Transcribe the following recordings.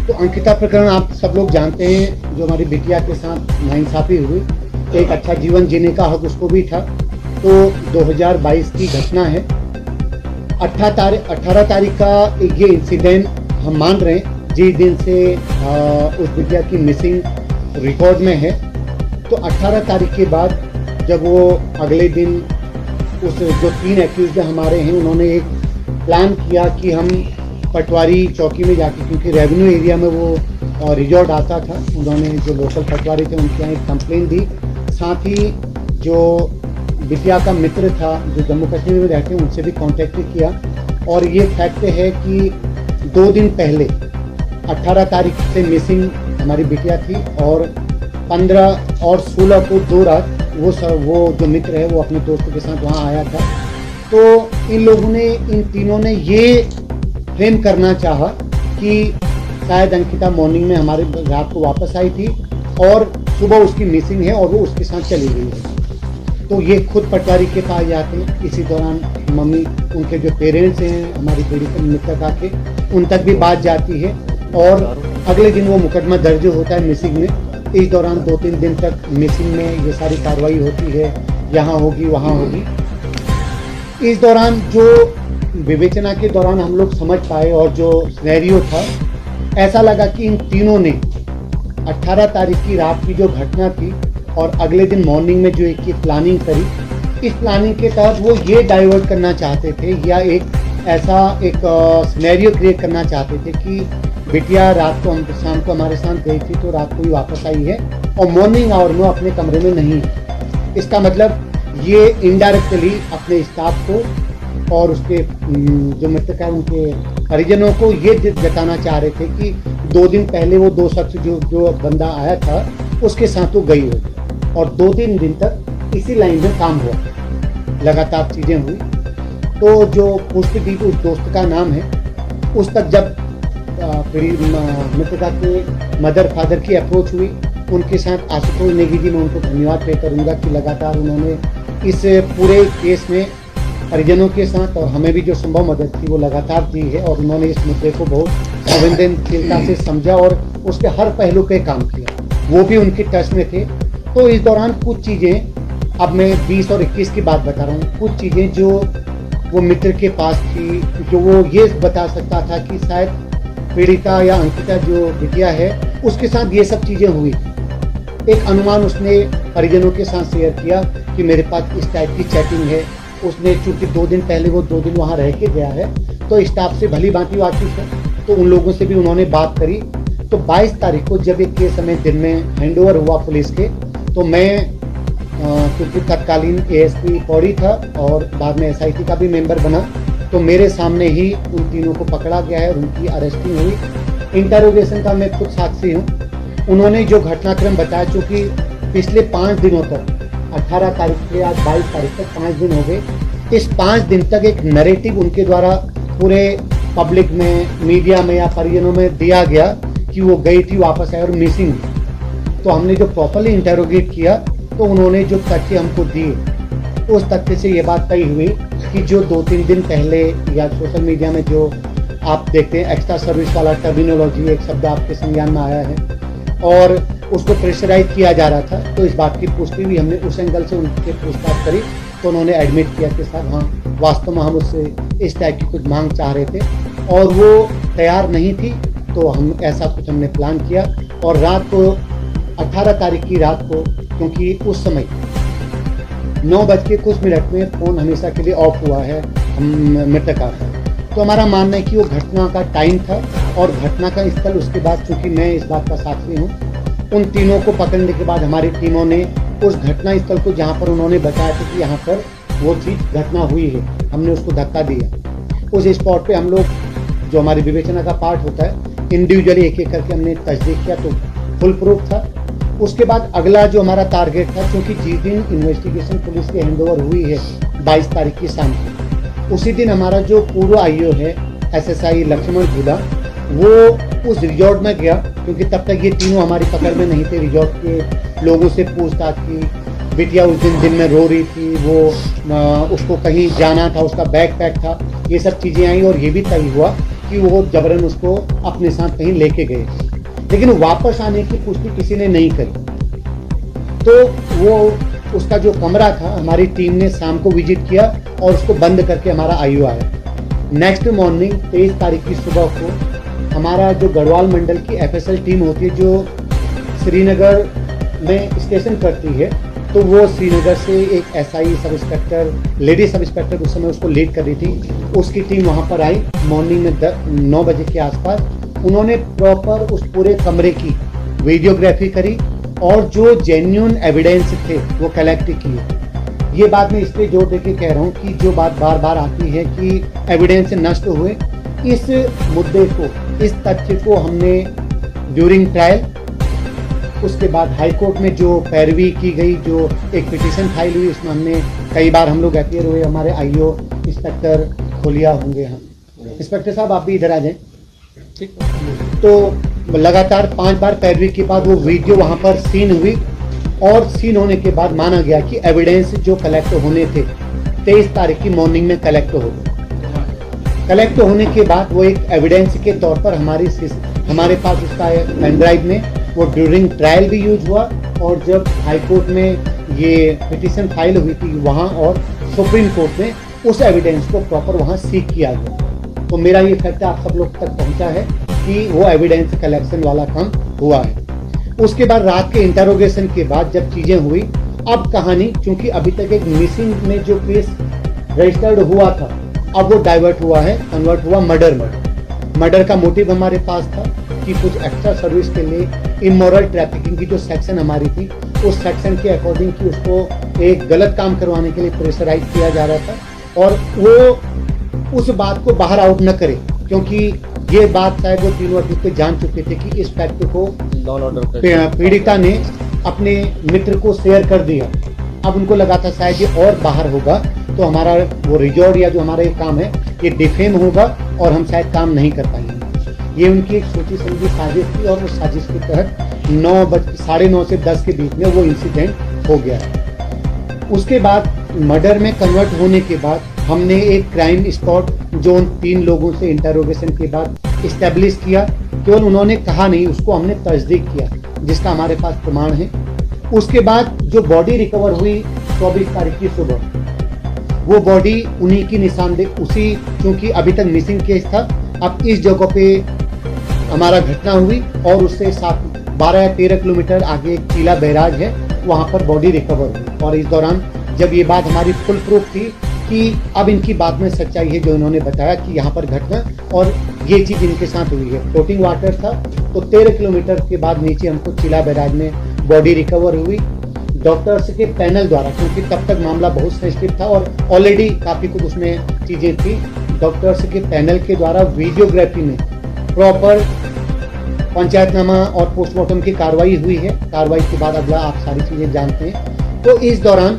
तो अंकिता प्रकरण आप सब लोग जानते हैं, जो हमारी बिटिया के साथ नाइंसाफ़ी हुई, एक अच्छा जीवन जीने का हक उसको भी था। तो 2022 की घटना है। 18 तारीख का ये इंसिडेंट हम मान रहे हैं, जिस दिन से उस बिटिया की मिसिंग रिकॉर्ड में है। तो 18 तारीख के बाद जब वो अगले दिन उस जो 3 एक्यूज़ हमारे हैं, उन्होंने एक प्लान किया कि हम पटवारी चौकी में जाके, क्योंकि रेवेन्यू एरिया में वो रिजॉर्ट आता था, उन्होंने जो लोकल पटवारी थे उनके यहाँ एक कंप्लेंट दी। साथ ही जो बिटिया का मित्र था जो जम्मू कश्मीर में रहते हैं, उनसे भी कॉन्टेक्ट किया। और ये फैक्ट है कि 2 दिन पहले 18 तारीख से मिसिंग हमारी बिटिया थी, और 15 और 16 को 2 रात वो जो मित्र है वो अपने दोस्तों के साथ वहाँ आया था। तो इन तीनों ने ये फ्रेम करना चाहा कि शायद अंकिता मॉर्निंग में हमारे रात को वापस आई थी और सुबह उसकी मिसिंग है और वो उसके साथ चली गई है। तो ये खुद पटवारी के पास जाते हैं। इसी दौरान मम्मी, उनके जो पेरेंट्स हैं हमारी पीड़ित मृतका के, उन तक भी बात जाती है, और अगले दिन वो मुकदमा दर्ज होता है मिसिंग में। इस दौरान 2-3 दिन तक मिसिंग में ये सारी कार्रवाई होती है, यहाँ होगी वहाँ होगी। इस दौरान जो विवेचना के दौरान हम लोग समझ पाए और जो सिनेरियो था, ऐसा लगा कि इन तीनों ने 18 तारीख की रात की जो घटना थी और अगले दिन मॉर्निंग में जो एक प्लानिंग करी, इस प्लानिंग के तहत वो ये डाइवर्ट करना चाहते थे या एक सिनेरियो क्रिएट करना चाहते थे कि बिटिया रात को शाम को हमारे साथ गई थी, तो रात को ही वापस आई है और मॉर्निंग आवर में अपने कमरे में नहीं है। इसका मतलब ये इनडायरेक्टली अपने स्टाफ को और उसके जो मृतक है उनके परिजनों को ये जताना चाह रहे थे कि 2 दिन पहले वो 2 शख्स जो बंदा आया था उसके साथ वो गई होगी, और 2-3 दिन तक इसी लाइन में काम हुआ, लगातार चीज़ें हुई। तो जो पुष्पदीप उस दोस्त का नाम है, उस तक जब मृतका के मदर फादर की अप्रोच हुई, उनके साथ आशुतोष नेगी जी, मैं उनको धन्यवाद पे करूँगा कि लगातार उन्होंने इस पूरे केस में परिजनों के साथ और हमें भी जो संभव मदद थी वो लगातार दी है, और उन्होंने इस मुद्दे को बहुत संवेदनशीलता से समझा और उसके हर पहलू पे काम किया, वो भी उनके टच में थे। तो इस दौरान कुछ चीज़ें, अब मैं 20 और 21 की बात बता रहा हूँ, कुछ चीज़ें जो वो मित्र के पास थी, जो वो ये बता सकता था कि शायद पीड़िता या अंकिता जो बिटिया है उसके साथ ये सब चीज़ें हुई। एक अनुमान उसने परिजनों के साथ शेयर किया कि मेरे पास इस टाइप की चैटिंग है। उसने चूँकि 2 दिन पहले वो 2 दिन वहाँ रह के गया है, तो स्टाफ से भली भांति वाकिफ है, तो उन लोगों से भी उन्होंने बात करी। तो 22 तारीख को जब एक केस हमें दिन में हैंडओवर हुआ पुलिस के, तो मैं क्योंकि तत्कालीन ASP पौड़ी था और बाद में SIT का भी मेंबर बना, तो मेरे सामने ही उन तीनों को पकड़ा गया है और उनकी अरेस्टिंग हुई। इंटरोगेशन का मैं खुद साक्षी हूँ। उन्होंने जो घटनाक्रम बताया, चूँकि पिछले 5 दिनों तक, 18 तारीख से आज 22 तारीख तक 5 दिन हो गए, इस 5 दिन तक एक नैरेटिव उनके द्वारा पूरे पब्लिक में, मीडिया में या परिजनों में दिया गया कि वो गई थी, वापस आई और मिसिंग। तो हमने जो प्रॉपरली इंटरोगेट किया, तो उन्होंने जो तथ्य हमको दिए, उस तथ्य से ये बात तय हुई कि जो 2-3 दिन पहले या सोशल मीडिया में जो आप देखते हैं एक्स्ट्रा सर्विस वाला टर्मिनोलॉजी, एक शब्द आपके संज्ञान में आया है और उसको प्रेशराइज किया जा रहा था, तो इस बात की पुष्टि भी हमने उस एंगल से उनके पूछताछ करी, तो उन्होंने एडमिट किया कि साहब हाँ, वास्तव में हम उससे इस टाइप की कुछ मांग चाह रहे थे और वो तैयार नहीं थी। तो हम ऐसा कुछ हमने प्लान किया, और रात को 18 तारीख की रात को, क्योंकि उस समय 9:00 में फ़ोन हमेशा के लिए ऑफ हुआ है मृतका का, तो हमारा मानना है कि वो घटना का टाइम था और घटना का स्थल। उसके बाद चूँकि मैं इस बात का साक्षी हूँ, उन तीनों को पकड़ने के बाद हमारी टीमों ने उस घटना स्थल को, जहाँ पर उन्होंने बताया था कि यहाँ पर वो चीज़ घटना हुई है, हमने उसको धक्का दिया। उस स्पॉट पे हम लोग, जो हमारी विवेचना का पार्ट होता है, इंडिविजुअली एक एक करके हमने तस्दीक किया, तो फुल प्रूफ था। उसके बाद अगला जो हमारा टारगेट था, क्योंकि जिस दिन इन्वेस्टिगेशन पुलिस की हैंडओवर हुई है 22 तारीख की शाम को, उसी दिन हमारा जो पूर्व IO है SSI लक्ष्मण झूला, वो उस रिजॉर्ट में गया, क्योंकि तब तक ये तीनों हमारी पकड़ में नहीं थे। रिजॉर्ट के लोगों से पूछताछ की, बिटिया उस दिन में रो रही थी, वो उसको कहीं जाना था, उसका बैग पैक था, ये सब चीज़ें आई और ये भी तय हुआ कि कि वो जबरन उसको अपने साथ कहीं लेके गए, लेकिन वापस आने की पुष्टि किसी ने नहीं करी। तो वो उसका जो कमरा था हमारी टीम ने शाम को विजिट किया और उसको बंद करके हमारा आईओ आया। नेक्स्ट मॉर्निंग 23 तारीख की सुबह को हमारा जो गढ़वाल मंडल की एफएसएल टीम होती है जो श्रीनगर में स्टेशन करती है, तो वो श्रीनगर से एक SI sub inspector, lady sub inspector उस समय उसको लीड कर रही थी, उसकी टीम वहाँ पर आई मॉर्निंग में 9 बजे के आसपास। उन्होंने प्रॉपर उस पूरे कमरे की वीडियोग्राफी करी और जो जेन्युइन एविडेंस थे वो कलेक्ट किए। ये बात मैं इसलिए जोर देके कह रहा हूँ कि जो बात बार बार आती है कि एविडेंस नष्ट हुए, इस मुद्दे को, इस तथ्य को हमने ड्यूरिंग ट्रायल, उसके बाद हाई कोर्ट में जो पैरवी की गई, जो एक पिटीशन फाइल हुई, उसमें हमने कई बार हम लोग अपीयर हुए, हमारे आईओ इंस्पेक्टर खोलिया होंगे, हम इंस्पेक्टर साहब आप भी इधर आ जाएं, ठीक। तो लगातार 5 बार पैरवी के बाद वो वीडियो वहाँ पर सीन हुई और सीन होने के बाद माना गया कि एविडेंस जो कलेक्ट होने थे 23 तारीख की मॉर्निंग में कलेक्ट हो गए। कलेक्ट होने के बाद वो एक एविडेंस के तौर पर हमारे पास उसका पेन ड्राइव में वो ड्यूरिंग ट्रायल भी यूज हुआ और जब हाई कोर्ट में ये पिटीशन फाइल हुई थी वहाँ और सुप्रीम कोर्ट में उस एविडेंस को प्रॉपर वहाँ सीख किया गया। तो मेरा ये फैक्ट आप सब लोग तक पहुँचा है कि वो एविडेंस कलेक्शन वाला काम हुआ है। उसके बाद रात के इंटरोगेशन के बाद जब चीजें हुई, अब कहानी, क्योंकि अभी तक एक मिसिंग में जो केस रजिस्टर्ड हुआ था अब वो डाइवर्ट हुआ है, कन्वर्ट हुआ मर्डर का मोटिव हमारे पास था कि कुछ एक्स्ट्रा सर्विस के लिए इमोरल ट्रैफिकिंग की जो सेक्शन हमारी थी उस सेक्शन के अकॉर्डिंग कि उसको एक गलत काम करवाने के लिए प्रेशराइज किया जा रहा था और वो उस बात को बाहर आउट न करे, क्योंकि ये बात शायद वो तीनों अभियुक्त जान चुके थे कि इस फैक्ट को पीड़िता ने अपने मित्र को शेयर कर दिया। अब उनको लगा था शायद ये और बाहर होगा तो हमारा वो रिजॉर्ट या जो हमारा ये काम है ये डिफेम होगा और हम शायद काम नहीं कर पाएंगे। ये उनकी एक सोची समझी साजिश थी और उस साजिश के तहत 9:30 से 10 के बीच में वो इंसिडेंट हो गया। उसके बाद मर्डर में कन्वर्ट होने के बाद हमने एक क्राइम स्पॉट जो उन 3 लोगों से इंटरोगेशन के बाद इस्टेब्लिश किया, केवल उन्होंने कहा नहीं, उसको हमने तस्दीक किया जिसका हमारे पास प्रमाण है। उसके बाद जो बॉडी रिकवर हुई 24 तारीख की सुबह, वो बॉडी उन्हीं की निशानदेही, उसी, क्योंकि अभी तक मिसिंग केस था, अब इस जगह पे हमारा घटना हुई और उससे 12 या 13 किलोमीटर आगे एक चीला बैराज है, वहाँ पर बॉडी रिकवर हुई। और इस दौरान जब ये बात हमारी फुल प्रूफ थी कि अब इनकी बात में सच्चाई है जो इन्होंने बताया कि यहाँ पर घटना और ये चीज़ इनके साथ हुई है, फ्लोटिंग वाटर था, तो 13 किलोमीटर के बाद नीचे हमको चिला बैराज में बॉडी रिकवर हुई डॉक्टर्स के पैनल द्वारा, क्योंकि तब तक मामला बहुत सेंसिटिव था और ऑलरेडी काफ़ी कुछ उसमें चीज़ें थी। डॉक्टर्स के पैनल के द्वारा वीडियोग्राफी में प्रॉपर पंचायतनामा और पोस्टमार्टम की कार्रवाई हुई है। कार्रवाई के बाद अगला आप सारी चीज़ें जानते हैं। तो इस दौरान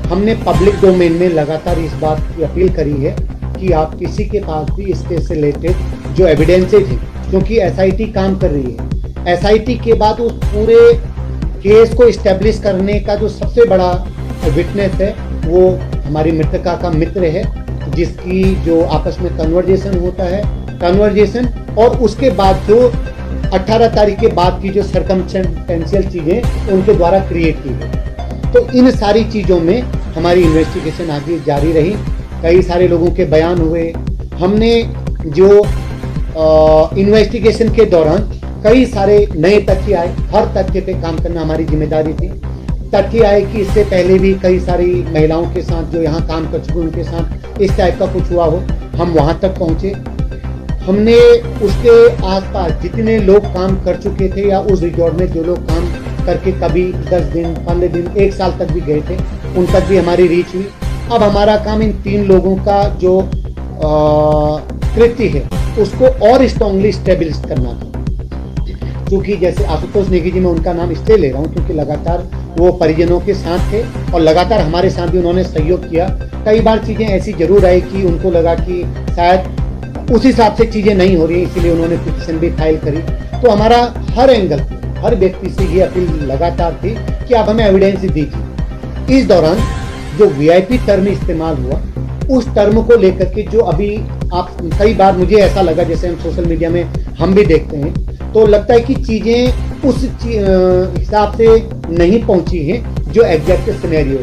हमने पब्लिक डोमेन में लगातार इस बात की अपील करी है कि आप किसी के पास भी इस केस से रिलेटेड जो एविडेंसेज हैं, क्योंकि एसआईटी काम कर रही है, एसआईटी के बाद उस पूरे केस को इस्टेब्लिश करने का जो सबसे बड़ा विटनेस है वो हमारी मृतका का मित्र है, जिसकी जो आपस में कन्वर्जेशन होता है, कन्वर्जेशन और उसके बाद जो 18 तारीख के बाद की जो सर्कमस्टेंशियल चीज़ें उनके द्वारा क्रिएट की गई। तो इन सारी चीज़ों में हमारी इन्वेस्टिगेशन आगे जारी रही, कई सारे लोगों के बयान हुए। हमने जो इन्वेस्टिगेशन के दौरान कई सारे नए तथ्य आए, हर तथ्य पे काम करना हमारी जिम्मेदारी थी। तथ्य आए कि इससे पहले भी कई सारी महिलाओं के साथ जो यहाँ काम कर चुके उनके साथ इस टाइप का कुछ हुआ हो, हम वहाँ तक पहुँचे। हमने उसके आसपास जितने लोग काम कर चुके थे या उस रिजॉर्ट में जो लोग काम करके कभी 10 दिन, 15 दिन, 1 साल तक भी गए थे, उन तक भी हमारी रीच हुई। अब हमारा काम इन 3 लोगों का जो कृत्य है उसको और स्ट्रांगली स्टेबलिश करना था। क्योंकि जैसे आशुतोष नेगी जी, मैं उनका नाम इसलिए ले रहा हूँ क्योंकि लगातार वो परिजनों के साथ थे और लगातार हमारे साथ भी उन्होंने सहयोग किया। कई बार चीज़ें ऐसी जरूर आई कि उनको लगा कि शायद उस हिसाब से चीज़ें नहीं हो रही, इसीलिए उन्होंने पिटीशन भी फाइल करी। तो हमारा हर एंगल, हर व्यक्ति से ये अपील लगातार थी कि आप हमें एविडेंस दीजिए। इस दौरान जो वीआईपी टर्म इस्तेमाल हुआ, उस टर्म को लेकर के जो अभी आप कई बार मुझे ऐसा लगा, जैसे हम सोशल मीडिया में हम भी देखते हैं, तो लगता है कि चीज़ें उस हिसाब से नहीं पहुंची हैं जो एग्जैक्ट सिनेरियो।